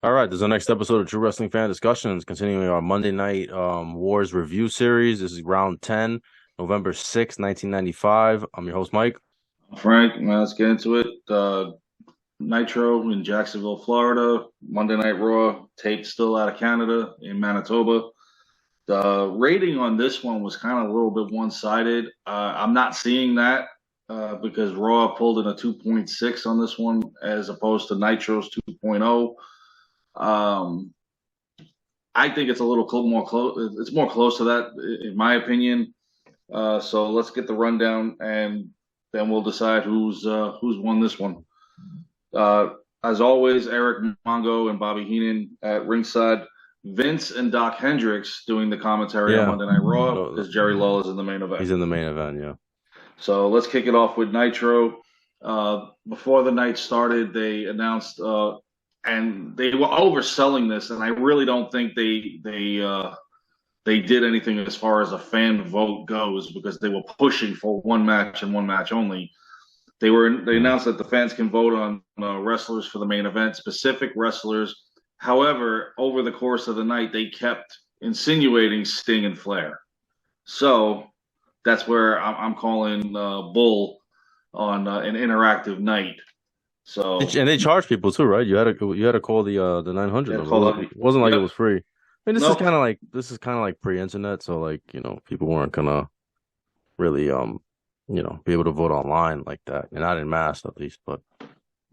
All right, this is the next episode of True Wrestling Fan Discussions, continuing our Monday Night Wars review series. This is round 10, November 6th, 1995. I'm your host, Mike. Frank, let's get into it. Nitro in Jacksonville, Florida. Monday Night Raw, taped still out of Canada in Manitoba. The rating on this one was kind of a little bit one-sided. I'm not seeing that because Raw pulled in a 2.6 on this one as opposed to Nitro's 2.0. Um, I think it's a little more close. It's more close to that, in my opinion. So let's get the rundown, and then we'll decide who's won this one. Uh, as always, Eric Mongo and Bobby Heenan at ringside. Vince and Doc Hendricks doing the commentary on Yeah, Monday Night Raw so because Jerry Lawler is in the main he's event. in the main event. Yeah, So let's kick it off with Nitro. Before the night started, they announced, and they were overselling this, and I really don't think they did anything as far as a fan vote goes because they were pushing for one match and one match only. They yeah. announced that the fans can vote on wrestlers for the main event, specific wrestlers. However, over the course of the night, they kept insinuating Sting and Flair. So that's where I'm calling bull on an interactive night. So And they charge people too, right? You had to call the 900 yeah, number. call it. It wasn't like it Yep. was free. I mean, this is Nope. kind of like pre-internet, so people weren't gonna really be able to vote online like that, and not in mass at least. But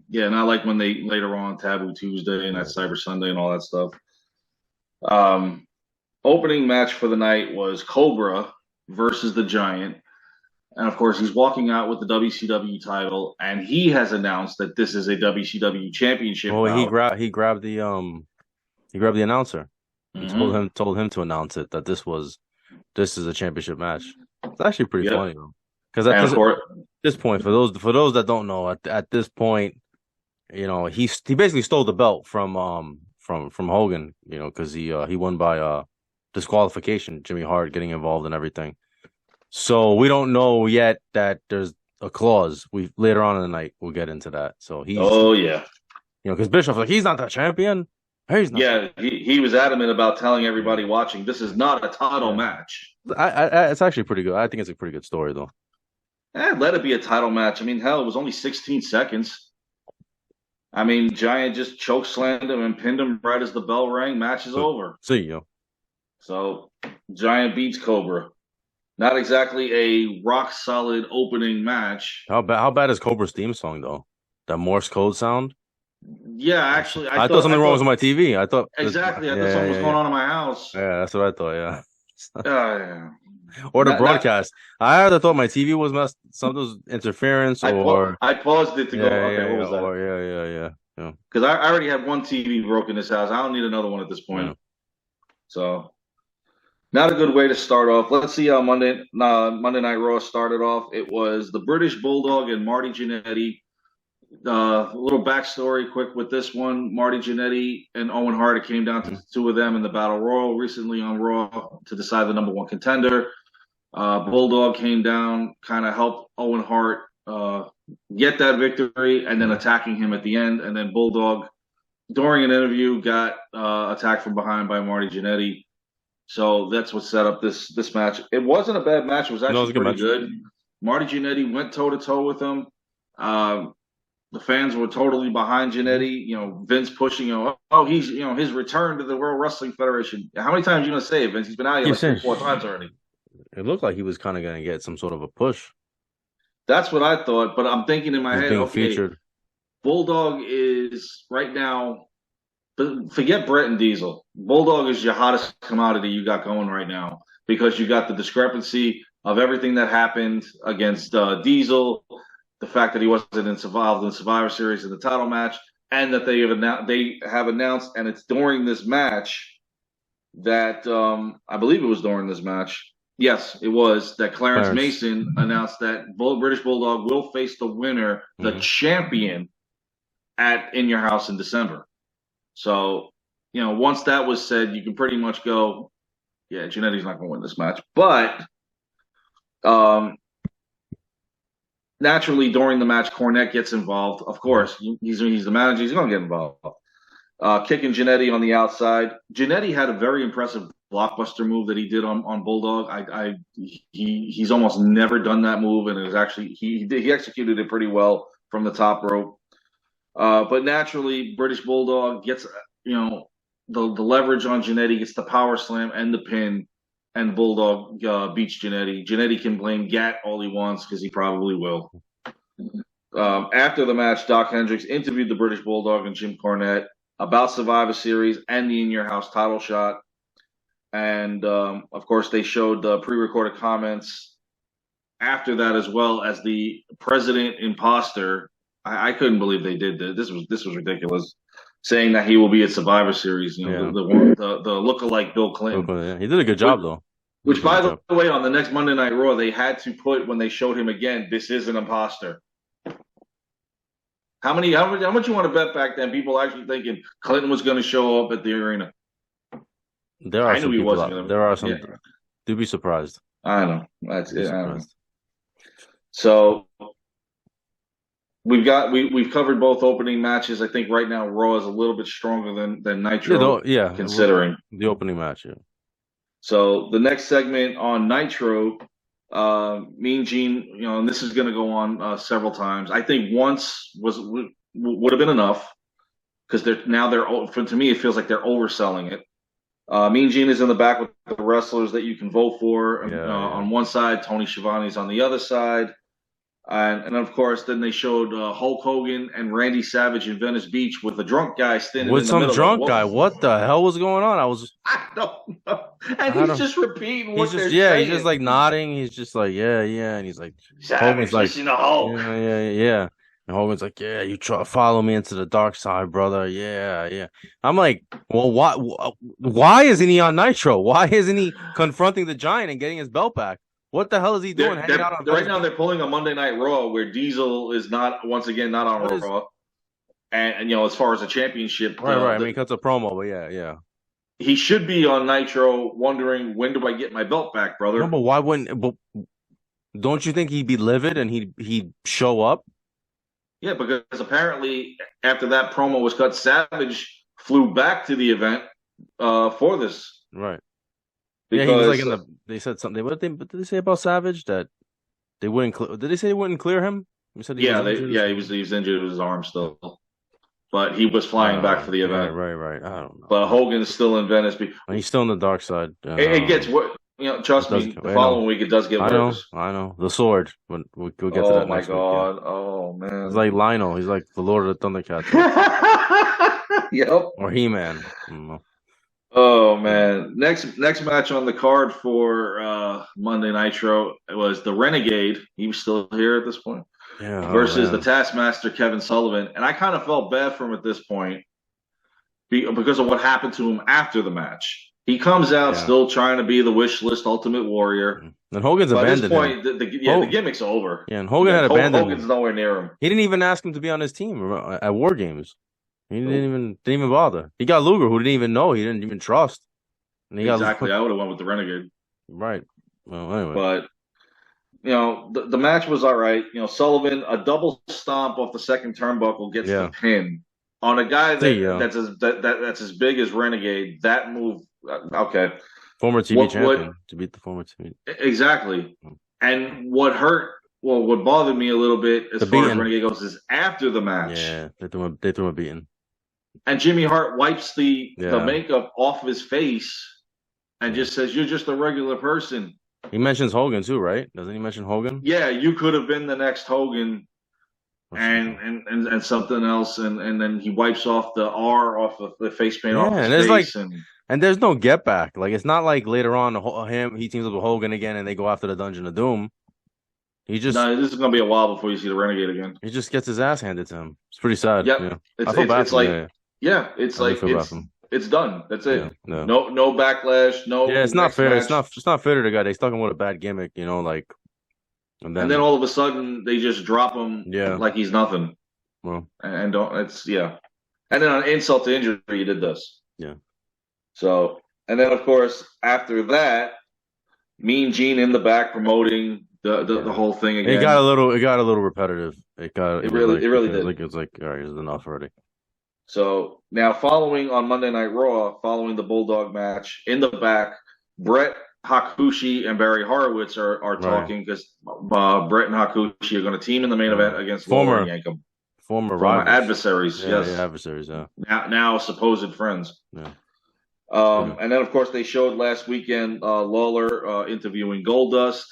Yeah, not like when they later on Taboo Tuesday and that yeah. Cyber Sunday and all that stuff. Um, Opening match for the night was Cobra versus the Giant. And of course, he's walking out with the WCW title, and he has announced that this is a WCW championship Well, he bout. grabbed he grabbed the announcer. He told Mm-hmm. him to announce it that this is a championship match. It's actually pretty Yep. funny though, because at And of course, this point, for those that don't know, at this point, he basically stole the belt from Hogan, because he won by disqualification. Jimmy Hart getting involved and everything. So we don't know yet that there's a clause. We later on in the night we'll get into that. So oh yeah, because Bischoff's like he's not the champion. He's not. yeah, he was adamant about telling Yeah. everybody watching this is not a title Yeah. match. It's actually pretty good. I think it's a pretty good story though. Let it be a title match. I mean, hell, it was only 16 seconds. I mean, Giant just choke slammed him and pinned him right as the bell rang. Match is So over. see So Giant beats Cobra. Not exactly a rock solid opening match. How bad is Cobra's theme song though? That Morse code sound. Yeah, actually, I thought something wrong was with my TV. I thought exactly. I thought yeah, something was yeah, going yeah. on in my house. Yeah, that's what I thought, yeah. Yeah. Or the That broadcast. I either thought my TV was messed, something was interference, or I paused it to go. yeah, Okay, yeah, what yeah, was that? or yeah. Because I already have one TV broke in this house. I don't need another one at this Yeah. point. So not a good way to start off. Let's see how Monday Night Raw started off. It was the British Bulldog and Marty Jannetty. A little backstory quick with this one. Marty Jannetty and Owen Hart, it came down to Mhm. the two of them in the Battle Royal recently on Raw to decide the number one contender. Bulldog came down, kind of helped Owen Hart get that victory, and then Mhm. attacking him at the end. And then Bulldog, during an interview, got attacked from behind by Marty Jannetty. So that's what set up this match. It wasn't a bad match. It was No, it was actually a good pretty match. good. Marty Jannetty went toe to toe with him. Um, the fans were totally behind Mhm. Jannetty. Vince pushing, he's, his return to the World Wrestling Federation. How many times are you going to say it, Vince? He's been out here Keep like three, saying four times already. it looked like he was kind of going to get some sort of a push. That's what I thought. But I'm thinking in my He's head, being okay, featured. Bulldog is right now, but forget Brett and Diesel. Bulldog is your hottest commodity you got going right now because you got the discrepancy of everything that happened against Diesel, the fact that he wasn't involved in the Survivor Series in the title match, and that they have announced, and it's during this match that I believe it was during this match. Yes, it was that Clarence Clarence. Mason announced that British Bulldog will face the winner, the Hmm. champion, at In Your House in December. So, once that was said, you can pretty much go, yeah, Jannetty's not going to win this match. But um, naturally, during the match, Cornette gets involved. Of Hmm. course, he's the manager. He's going to get involved. kicking Jannetty on the outside. Jannetty had a very impressive blockbuster move that he did on Bulldog. He's almost never done that move, and it was actually he executed it pretty well from the top rope. But naturally, British Bulldog gets the leverage on Jannetty, gets the power slam and the pin, and Bulldog beats Jannetty. Jannetty can blame Gat all he wants because he probably will. After the match, Doc Hendricks interviewed the British Bulldog and Jim Cornette about Survivor Series and the In Your House title shot. And, of course, they showed pre-recorded comments after that, as well as the president imposter. I couldn't believe they did that. This was ridiculous. Saying that he will be at Survivor Series, the lookalike Bill Clinton. Yeah. He did a good job, though. Which, by the way, on the next Monday Night Raw, they had to put, when they showed him again, this is an imposter. How much you want to bet back then? People actually thinking Clinton was going to show up at the arena. I knew he wasn't going to. There are some. Yeah. Do be surprised. I know. That's it. I know. So we've covered both opening matches. I think right now Raw is a little bit stronger than Nitro. Yeah, considering the opening match. Yeah. So the next segment on Nitro, Mean Gene, and this is going to go on several times. I think once would have been enough because to me it feels like they're overselling it. Mean Gene is in the back with the wrestlers that you can vote for. On one side, Tony Schiavone's on the other side. And of course, then they showed Hulk Hogan and Randy Savage in Venice Beach with a drunk guy standing with in the middle. With some drunk guy. What the hell was going on? I don't know. And he's just repeating what they're saying. He's just like nodding. He's just like, yeah. And he's like, Savage, listen to Hulk. Yeah. And Hogan's like, yeah, you try to follow me into the dark side, brother. Yeah. I'm like, well, why isn't he on Nitro? Why isn't he confronting the Giant and getting his belt back? What the hell is he doing? Right now, they're pulling a Monday Night Raw where Diesel is not on Raw. And as far as the championship. Right. I mean, he cuts a promo, but yeah. He should be on Nitro wondering, when do I get my belt back, brother? No, but why wouldn't... But don't you think he'd be livid and he'd show up? Yeah, because apparently after that promo was cut, Savage flew back to the event for this. Right. Because, he was like they said something. What did they say about Savage? That they wouldn't. Did they say they wouldn't clear him? He was injured with his arm still, but he was flying back for the event. Right. I don't know. But Hogan's still in Venice. He's still on the dark side. It gets worse. Trust me. The following week it does get worse. I know. The sword. We'll get to that. Oh my god! Week, yeah. Oh man! He's like Lionel. He's like the Lord of the Thundercats. Yep. Or He-Man. Oh man! Next match on the card for Monday Nitro was the Renegade. He was still here at this point. Yeah. Versus the Taskmaster Kevin Sullivan, and I kind of felt bad for him at this point because of what happened to him after the match. He comes out still trying to be the wish list Ultimate Warrior. And Hogan's abandoned him. At this point, the gimmick's over. Yeah, and Hogan had abandoned him. Hogan's nowhere near him. He didn't even ask him to be on his team at War Games. He didn't even bother. He got Luger, who didn't even know. He didn't even trust. And exactly. I would have went with the Renegade. Right. Well, anyway. But, the match was all right. Sullivan, a double stomp off the second turnbuckle gets the pin. On a guy that's as big as Renegade, that move, okay. Former TV champion to beat the former TV. Exactly. And what bothered me a little bit as far as Renegade goes is after the match. Yeah, they threw him a beating. And Jimmy Hart wipes the makeup off of his face and just says, "You're just a regular person." He mentions Hogan too, right? Doesn't he mention Hogan? Yeah, you could have been the next Hogan, and something else, and then he wipes off the R off of the face paint off his face. And there's no get back. Like, it's not like later on he teams up with Hogan again and they go after the Dungeon of Doom. This is gonna be a while before you see the Renegade again. He just gets his ass handed to him. It's pretty sad. Yep. Yeah, I feel bad for him. It's done. That's it. Yeah, no backlash. No. Yeah, it's not fair. Match. It's not fair to the guy. They stuck him with a bad gimmick. And then all of a sudden they just drop him. Like he's nothing. Well, and And then on insult to injury, you did this. Yeah. So, and then of course after that, Mean Gene in the back promoting the whole thing again. It got a little repetitive. It really did. It's like, all right, it's enough already. So now, following on Monday Night Raw, following the Bulldog match, in the back, Brett Hakushi and Barry Horowitz are Right. talking because Brett and Hakushi are going to team in the main event against Lawler and Former Yankum, former rivals. adversaries. Yeah, Yes, yeah, adversaries. Yeah, now supposed friends. yeah. Yeah. And then, of course, they showed last weekend Lawler interviewing Goldust,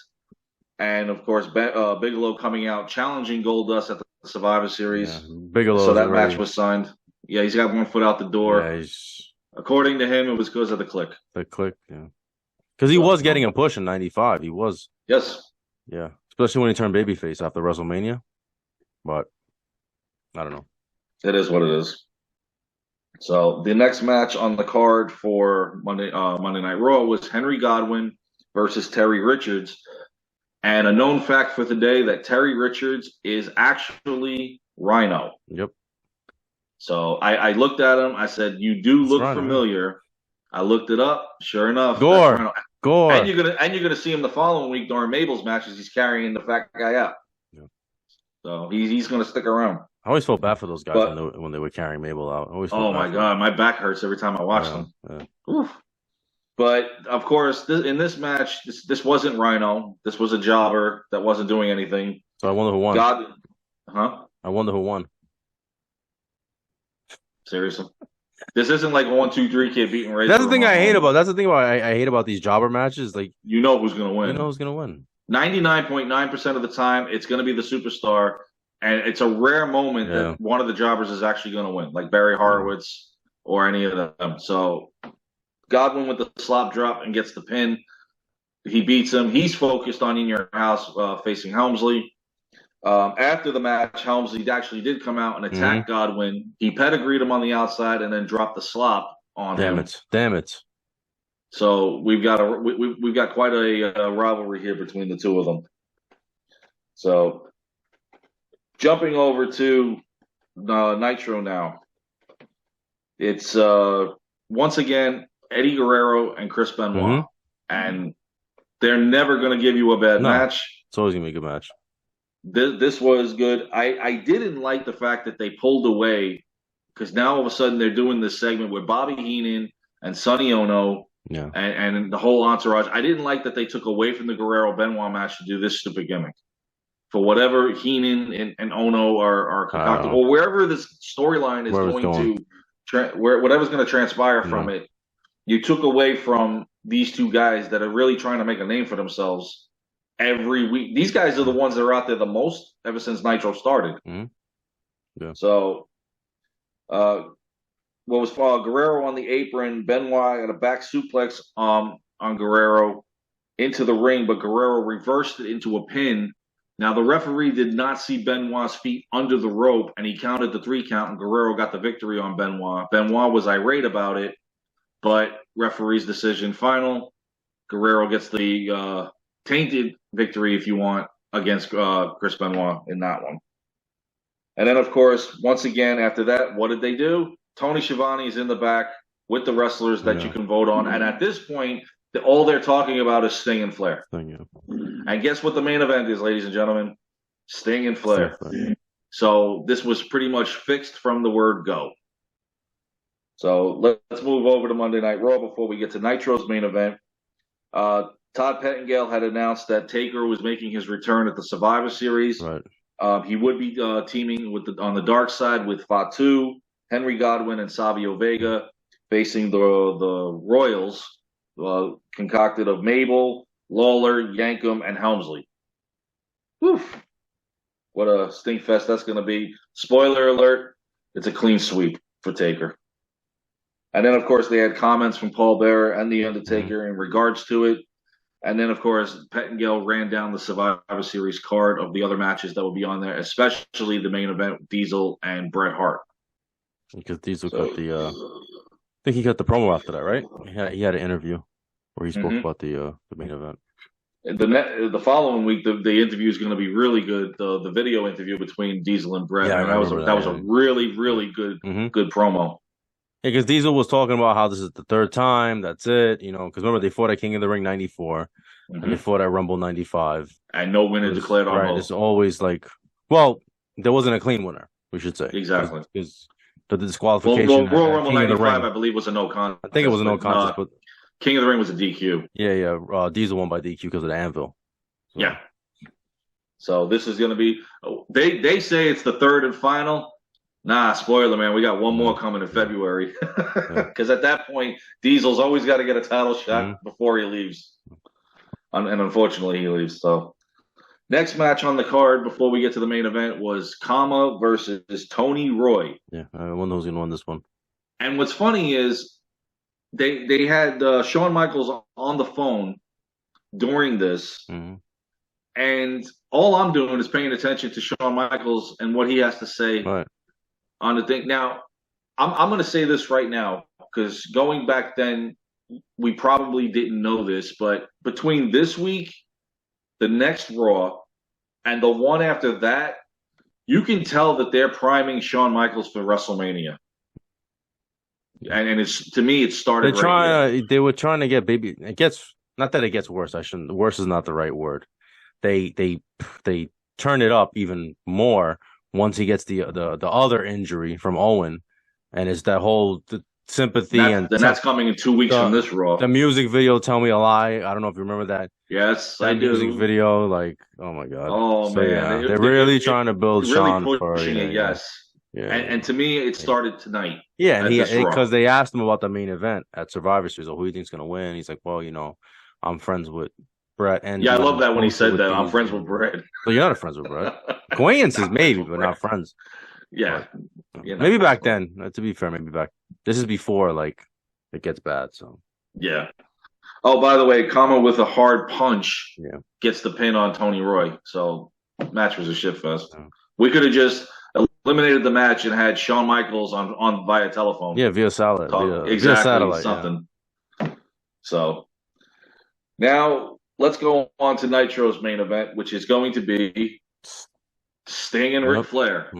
and of course, Bigelow coming out challenging Goldust at the Survivor Yeah. Series. So Bigelow's that match already. was signed. Yeah, he's got one foot out the door. Yeah, he's According to him, it was because of the click. the click. Yeah, because he So, was getting a push in '95. He was. yes, Yeah, especially when he turned babyface after WrestleMania. But I don't know. it is what it is. So the next match on the card for Monday Night Raw was Henry Godwinn versus Terry Richards. And a known fact for today that Terry Richards is actually Rhino. Yep. So I looked at him. I said, "You do It's look Rhino, yeah. familiar." I looked it up. Sure enough, that's Gore. Rhino. Gore. And you're gonna see him the following week during Mabel's matches. He's carrying the fat guy out. Yeah. So he's gonna stick around. I always felt bad for those guys But when they were carrying Mabel out. I always felt oh bad my for god, my back hurts every time I watch them. Yeah. Oof. But of course, in this match, this wasn't Rhino. This was a jobber that wasn't doing anything. So I wonder who won. I wonder who won. Seriously, this isn't like 1-2-3 kid beating Razor. That's the thing I hate about. That's the thing I hate about these jobber matches. Like you know who's gonna win. You know who's gonna win. 99.9% of the time, it's gonna be the superstar, and it's a rare moment that one of the jobbers is actually gonna win, like Barry Horowitz or any of them. So Godwin with the slop drop and gets the pin. He beats him. He's focused on In Your House facing Helmsley. After the match, Helmsley actually did come out and attack Godwin. He pedigreed him on the outside and then dropped the slop on him. Damn it! So we've got quite a rivalry here between the two of them. So jumping over to Nitro now, it's once again Eddie Guerrero and Chris Benoit, and they're never going to give you a bad match. It's always going to be a good match. This was good. I didn't like the fact that they pulled away because now all of a sudden they're doing this segment with Bobby Heenan and Sonny Ono and the whole entourage. I didn't like that they took away from the Guerrero-Benoit match to do this stupid gimmick. For whatever Heenan and Ono are concocted, or wherever this storyline is going to, whatever's going to transpire from it, you took away from these two guys that are really trying to make a name for themselves every week. These guys are the ones that are out there the most ever since Nitro started. Yeah. So, what was Guerrero on the apron, Benoit got a back suplex on Guerrero into the ring, but Guerrero reversed it into a pin. Now, the referee did not see Benoit's feet under the rope, and he counted the 3 count, and Guerrero got the victory on Benoit. Benoit was irate about it, but referee's decision final. Guerrero gets the tainted victory, if you want, against Chris Benoit in that one. And then, of course, once again, after that, what did they do? Tony Schiavone is in the back with the wrestlers that you can vote on. And at this point, all they're talking about is Sting and Flair. And guess what the main event is, ladies and gentlemen? Sting and Flair. So this was pretty much fixed from the word go. So let's move over to Monday Night Raw before we get to Nitro's main event. Todd Pettengill had announced that Taker was making his return at the Survivor Series. He would be teaming on the dark side with Fatu, Henry Godwinn, and Savio Vega, facing the Royals, concocted of Mabel, Lawler, Yankum, and Helmsley. Woof. What a stink fest that's going to be. Spoiler alert, it's a clean sweep for Taker. And then, of course, they had comments from Paul Bearer and The Undertaker in regards to it. And then, of course, Pettengill ran down the Survivor Series card of the other matches that will be on there, especially the main event, Diesel and Bret Hart. Because Diesel got I think he got the promo after that, right? He had an interview where he spoke about the main event. The following week, the interview is going to be really good. The video interview between Diesel and Bret. Yeah, that was a really, really good promo. Yeah, because Diesel was talking about how this is the 3rd time. That's it, because remember they fought at King of the Ring '94, and they fought at Rumble '95, and no winner declared on both. It's always like, well, there wasn't a clean winner, we should say, exactly, because the Well, disqualification Royal at Rumble King of the 95, Ring. I believe, was a no contest. I think it was a no but, contest, but King of the Ring was a DQ. yeah. Diesel won by DQ because of the anvil. So. Yeah. So this is going to be. They say it's the third and final. Nah, spoiler, man. We got one more coming in February. Because at that point, Diesel's always got to get a title shot before he leaves. And unfortunately, he leaves. So next match on the card before we get to the main event was Kama versus Tony Roy. Yeah, I wonder who's going to win this one. And what's funny is they had Shawn Michaels on the phone during this. And all I'm doing is paying attention to Shawn Michaels and what he has to say on the thing. Now, I'm going to say this right now because going back then, we probably didn't know this, but between this week, the next Raw, and the one after that, you can tell that they're priming Shawn Michaels for WrestleMania. And it's, to me, it started They were trying to get baby. It gets, not that it gets worse. Worse is not the right word. They turn it up even more once he gets the other injury from Owen, and it's that whole sympathy that's coming in 2 weeks from this Raw. The music video, "Tell Me a Lie." I don't know if you remember that. Yes, that music video. Like, oh my god. Oh man, yeah, they're really trying to build Shawn for it. Yes. Yeah. And to me, it started tonight. Yeah, and because they asked him about the main event at Survivor Series, who do you think's gonna win? He's like, well, I'm friends with Brett, and I love that when he said that. I'm friends with Brett. So you're not friends with Brett. Acquaintances, maybe, but not friends. Yeah, maybe back then. To be fair, maybe back. This is before it gets bad. So yeah. Oh, by the way, Kama with a hard punch gets the pin on Tony Roy. So match was a shit fest. Yeah. We could have just eliminated the match and had Shawn Michaels on via telephone. Yeah, via satellite. Exactly, via satellite, something. Yeah. So now let's go on to Nitro's main event, which is going to be Sting and Ric Flair.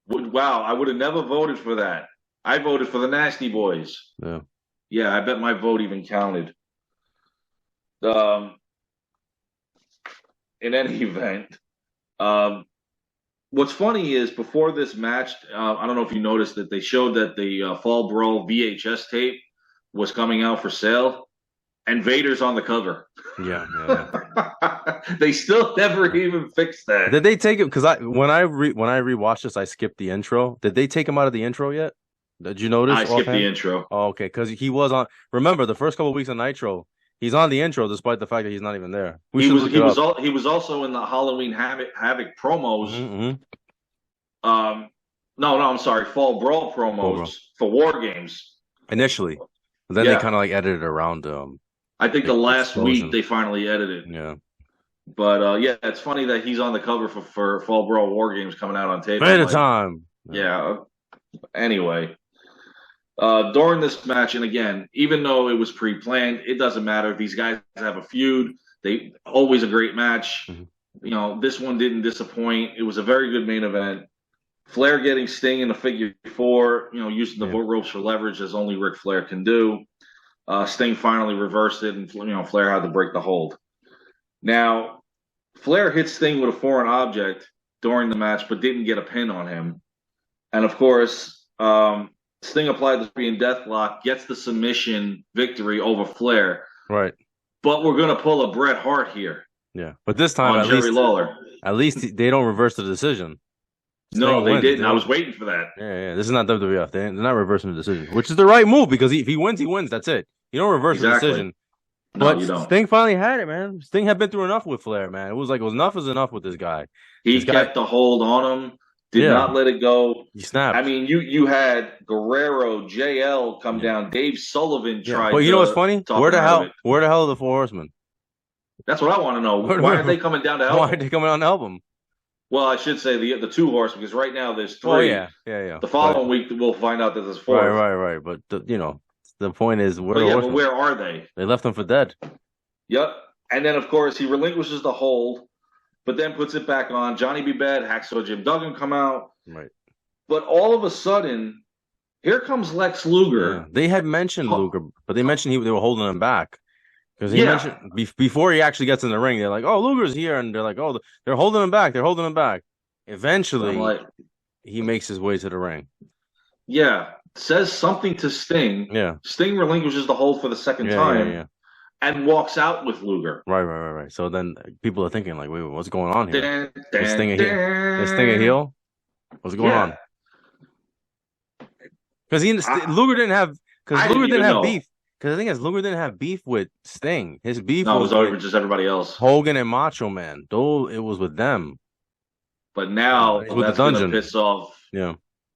Wow, I would have never voted for that. I voted for the Nasty Boys. Yeah, I bet my vote even counted. In any event, what's funny is before this match, I don't know if you noticed that they showed that the Fall Brawl VHS tape was coming out for sale, and Vader's on the cover. Yeah. They still never even fixed that. Did they take it? Because when I rewatched this, I skipped the intro. Did they take him out of the intro yet? Did you notice? I skipped the intro. Oh, okay, because he was on. Remember, the first couple of weeks on Nitro, he's on the intro despite the fact that he's not even there. He was also in the Halloween Havoc promos. No, I'm sorry, Fall Brawl promos for War Games initially. And then they kind of edited around. I think the last week they finally edited. Yeah. But it's funny that he's on the cover for Fall Brawl War Games coming out on tape. At a time. Yeah. Anyway, during this match, and again, even though it was pre-planned, it doesn't matter. These guys have a feud. They always a great match. This one didn't disappoint. It was a very good main event. Flair getting Sting in a figure four, using the ropes for leverage as only Ric Flair can do. Sting finally reversed it, and Flair had to break the hold. Now, Flair hit Sting with a foreign object during the match, but didn't get a pin on him. And of course, Sting applied the Korean Deathlock, gets the submission victory over Flair. Right. But we're going to pull a Bret Hart here. Yeah, but this time at least they don't reverse the decision. No, they didn't. I was waiting for that. Yeah. This is not WWF. They're not reversing the decision, which is the right move because if he wins, he wins. That's it. You don't reverse the decision. No, but you don't. Sting finally had it, man. Sting had been through enough with Flair, man. It was enough is enough with this guy. He kept the hold on him. Did not let it go. He snapped. I mean, you had Guerrero, JL come down. Dave Sullivan tried. But you know what's funny? Where the hell are the Four Horsemen? That's what I want to know. Why aren't they coming down to help? Why are they coming down to help him? Well, I should say the two horse because right now there's three. Oh, yeah. The following week we'll find out that there's four. Right. But the point is, but where are they? They left them for dead. Yep. And then of course he relinquishes the hold, but then puts it back on. Johnny B. Bad, Hacksaw Jim Duggan come out. Right. But all of a sudden, here comes Lex Luger. Yeah. They had mentioned Luger, but they mentioned they were holding him back. Because he mentioned before he actually gets in the ring, they're like, "Oh, Luger's here," and they're like, "Oh, they're holding him back. They're holding him back." Eventually, he makes his way to the ring. yeah, says something to Sting. Yeah, Sting relinquishes the hold for the second time yeah. and walks out with Luger. Right. So then people are thinking like, wait, what's going on here? Dun, Is dun, Sting a heel? Is Sting a dun. heel? What's going Yeah, on? Because Luger didn't have I didn't even know. beef. Because the thing is, Luger didn't have beef with Sting. His beef No, it was was with over just everybody else. Hogan and Macho Man. Though it was with them. But now He's with the that's going to Dungeon. piss off Yeah.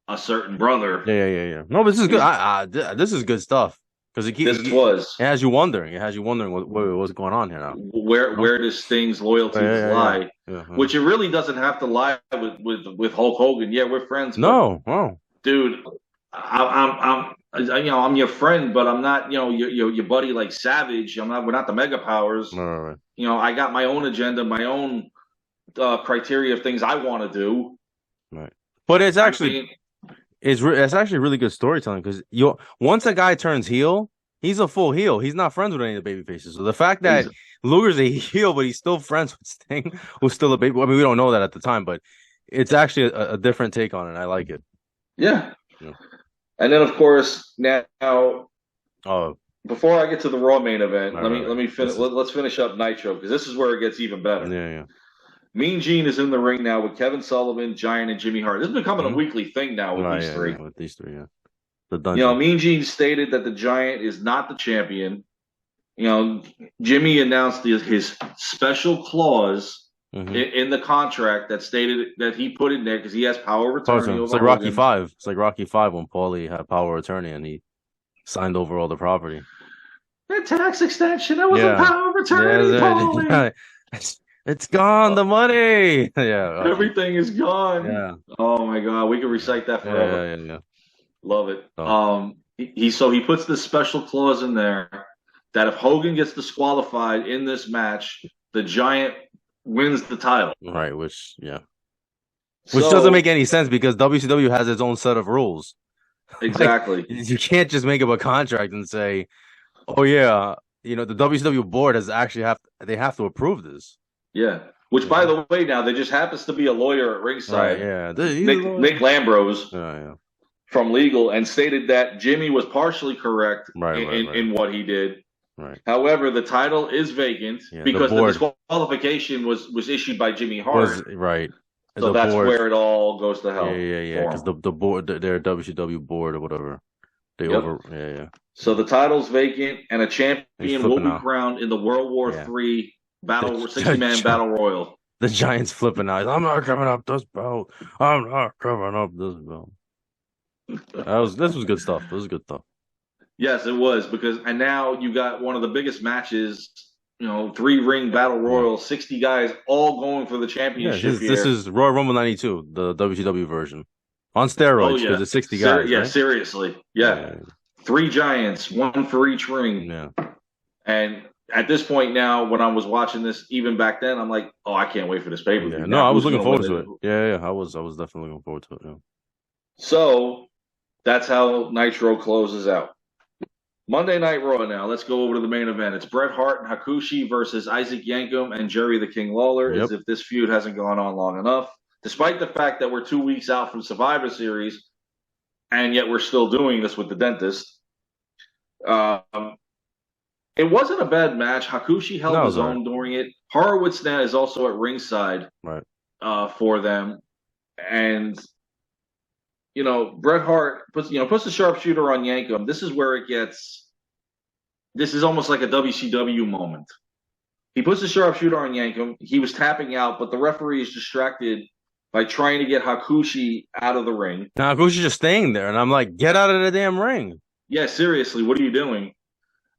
a certain brother. Yeah. No, but this is good. He's, This is good stuff because this was it has you wondering. It has you wondering what's going on here now. No? where does Sting's loyalties lie? Yeah. Which it really doesn't have to lie with Hulk Hogan. Yeah, we're friends, but No, oh, dude, I'm your friend, but I'm not your buddy like Savage. I'm not. We're not the Mega Powers. right. I got my own agenda, my own criteria of things I want to do. Right. But it's I actually mean, it's actually really good storytelling because you once a guy turns heel, he's a full heel. He's not friends with any of the baby faces. So the fact that Luger's a heel, but he's still friends with Sting, who's still a baby. I mean, we don't know that at the time, but it's actually a different take on it. I like it. yeah. Yeah. And then of course now, Oh, before I get to the Raw main event, right. let me finish. Let's finish up Nitro because this is where it gets even better. Yeah. Mean Gene is in the ring now with Kevin Sullivan, Giant, and Jimmy Hart. This is becoming a Mm-hmm. weekly thing now with these three. Yeah, with these three, yeah. The Dungeon. Mean Gene stated that the Giant is not the champion. Jimmy announced his special clause in the contract that stated that he put in there because he has power of attorney. It's like Rocky Five. It's like Rocky Five when Paulie had power of attorney and he signed over all the property. That tax extension, that was a power of attorney, Paulie. It's gone, the money. Yeah. Everything is gone. Yeah. Oh my God. We can recite that forever. Yeah. Love it. Oh. He puts this special clause in there that if Hogan gets disqualified in this match, the Giant wins the title. Right, which doesn't make any sense because WCW has its own set of rules. Exactly. Like, you can't just make up a contract and say, "Oh yeah, the WCW board they have to approve this." Yeah. Which, by the way, now there just happens to be a lawyer at ringside. Right, yeah. Nick Lambrose from legal and stated that Jimmy was partially correct in what he did. Right. However, the title is vacant because the disqualification was issued by Jimmy Hart. Right. So that's where it all goes to hell. Yeah. Because the board, their WCW board or whatever, So the title's vacant and a champion will be crowned in the World War III 60-man battle royal. The Giants flipping out. I'm not giving up this belt. I'm not giving up this belt. This was good stuff. This was good stuff. Yes, it was and now you got one of the biggest matches, 3-ring battle royal, 60 guys all going for the championship. This is Royal Rumble '92, the WCW version, on steroids because it's 60 guys. Yeah, right? Seriously. Yeah. 3 Giants, 1 for each ring. Yeah. And at this point now, when I was watching this, even back then, I'm like, oh, I can't wait for this pay-per-view. Yeah. No, I was looking forward to it. Yeah. I was definitely looking forward to it. Yeah. So that's how Nitro closes out. Monday Night Raw now. Let's go over to the main event. It's Bret Hart and Hakushi versus Isaac Yankem and Jerry the King Lawler, as if this feud hasn't gone on long enough. Despite the fact that we're 2 weeks out from Survivor Series, and yet we're still doing this with the dentist. It wasn't a bad match. Hakushi held his own during it. Horowitz now is also at ringside for them. And Bret Hart puts the sharpshooter on Yankem. This is where it gets. This is almost like a WCW moment. He puts the sharpshooter on Yankem. He was tapping out, but the referee is distracted by trying to get Hakushi out of the ring. Now Hakushi's just staying there, and I'm like, get out of the damn ring. Yeah, seriously, what are you doing?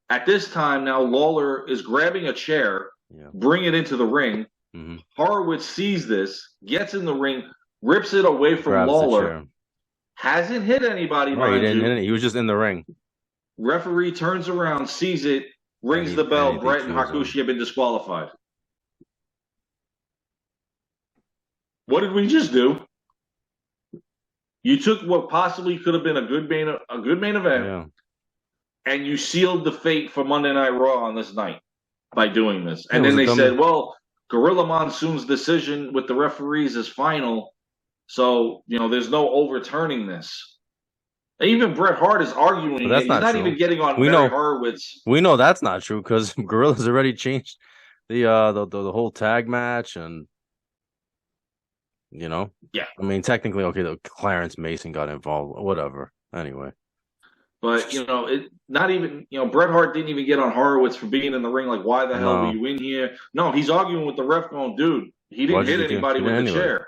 At this time now, Lawler is grabbing a chair, bringing it into the ring. Mm-hmm. Horowitz sees this, gets in the ring, rips it away from Lawler. Hasn't hit anybody, mind you. He was just in the ring. Referee turns around, sees it, rings the bell. Bret and Hakushi have been disqualified. What did we just do? You took what possibly could have been a good main event, and you sealed the fate for Monday Night Raw on this night by doing this. And then they said, well, Gorilla Monsoon's decision with the referees is final. So, there's no overturning this. Even Bret Hart is But arguing it. that's He's not not even true. getting on We Barry know Horowitz. we know that's not true because Gorilla's already changed the whole tag match and Yeah, I mean technically okay the Clarence Mason got involved whatever anyway. but it not even Bret Hart didn't even get on Horowitz for being in the ring. Like, why the hell were No, you in here? No, he's arguing with the ref, going, dude, he why didn't did hit you do anybody with the anyway? chair.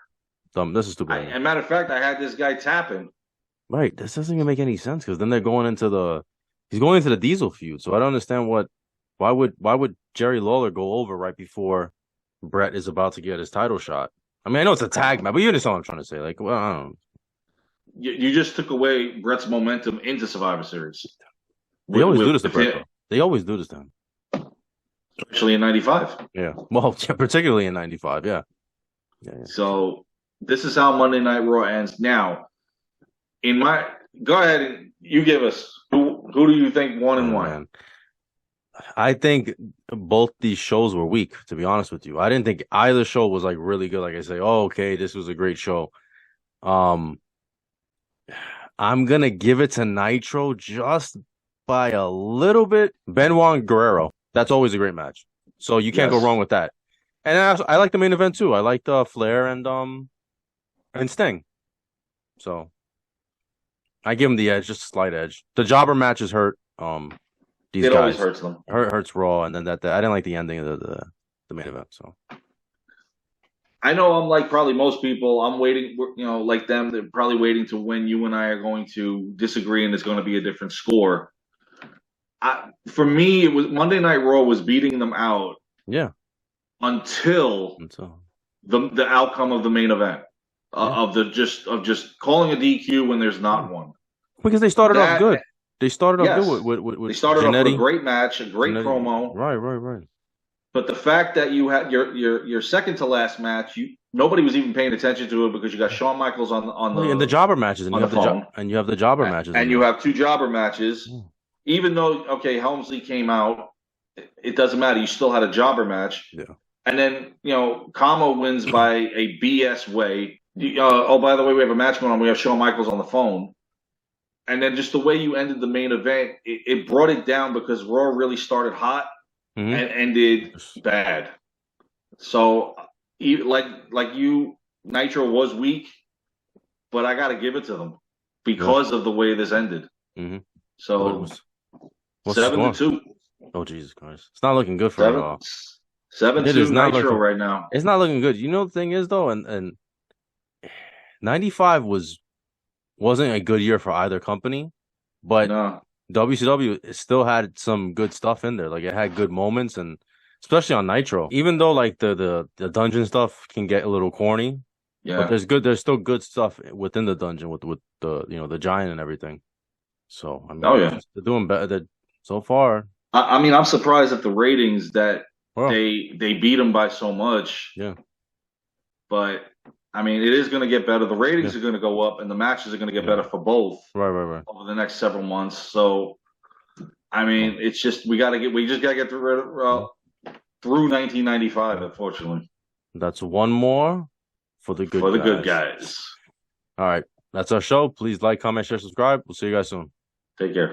Dumb. This is stupid. And matter of fact, I had this guy tapping. Right. This doesn't even make any sense because then they're going into he's going into the Diesel feud. So I don't understand why would Jerry Lawler go over right before Brett is about to get his title shot? I mean, I know it's a tag match, but you understand what I'm trying to say. Like, well, I don't know. You just took away Brett's momentum into Survivor Series. They always do this to Brett, though. They always do this to him. Especially in '95. Yeah. Well, particularly in '95. Yeah. Yeah. So this is how Monday Night Raw ends. Now, go ahead and you give us who do you think won and why? Man. I think both these shows were weak, to be honest with you. I didn't think either show was like really good. Like I say, oh, okay, this was a great show. I'm gonna give it to Nitro just by a little bit. Benoit and Guerrero. That's always a great match. So you can't go wrong with that. And I like the main event too. I liked Flair and Sting. So I give him the edge, just a slight edge. The jobber matches hurt. These it guys always hurts them. Hurts Raw, and then that I didn't like the ending of the main event. So I know I'm like probably most people. I'm waiting, like them. They're probably waiting to when you and I are going to disagree, and there's going to be a different score. For me, it was Monday Night Raw was beating them out. Yeah. Until the outcome of the main event of just calling a DQ when there's not one. Because they started off good. They started off good with they started Jannetty. off with a great match, a great promo. Right. But the fact that you had your second to last match, nobody was even paying attention to it because you got Shawn Michaels on the and the jobber matches, and you have the jobber matches, and you have two jobber matches. Even though Helmsley came out, it doesn't matter. You still had a jobber match. Yeah. And then Kama wins by a BS way. Oh, by the way, we have a match going on. We have Shawn Michaels on the phone. And then just the way you ended the main event, it brought it down because Raw really started hot and ended bad. So, like you, Nitro was weak, but I got to give it to them because of the way this ended. Mm-hmm. So, 7-2. Oh, Jesus Christ. It's not looking good for Raw. 7-2 Nitro right now. It's not looking good. You know the thing is, though, and 95 wasn't a good year for either company, but WCW still had some good stuff in there. Like it had good moments, and especially on Nitro. Even though like the dungeon stuff can get a little corny, but there's still good stuff within the dungeon with the the giant and everything. So I mean, they're doing better so far. I mean, I'm surprised at the ratings that they beat them by so much. Yeah, but. I mean, it is going to get better. The ratings are going to go up, and the matches are going to get better for both. Right. Over the next several months. So, I mean, it's just we just got to get through 1995. Unfortunately, that's one more for the good guys. All right, that's our show. Please like, comment, share, subscribe. We'll see you guys soon. Take care.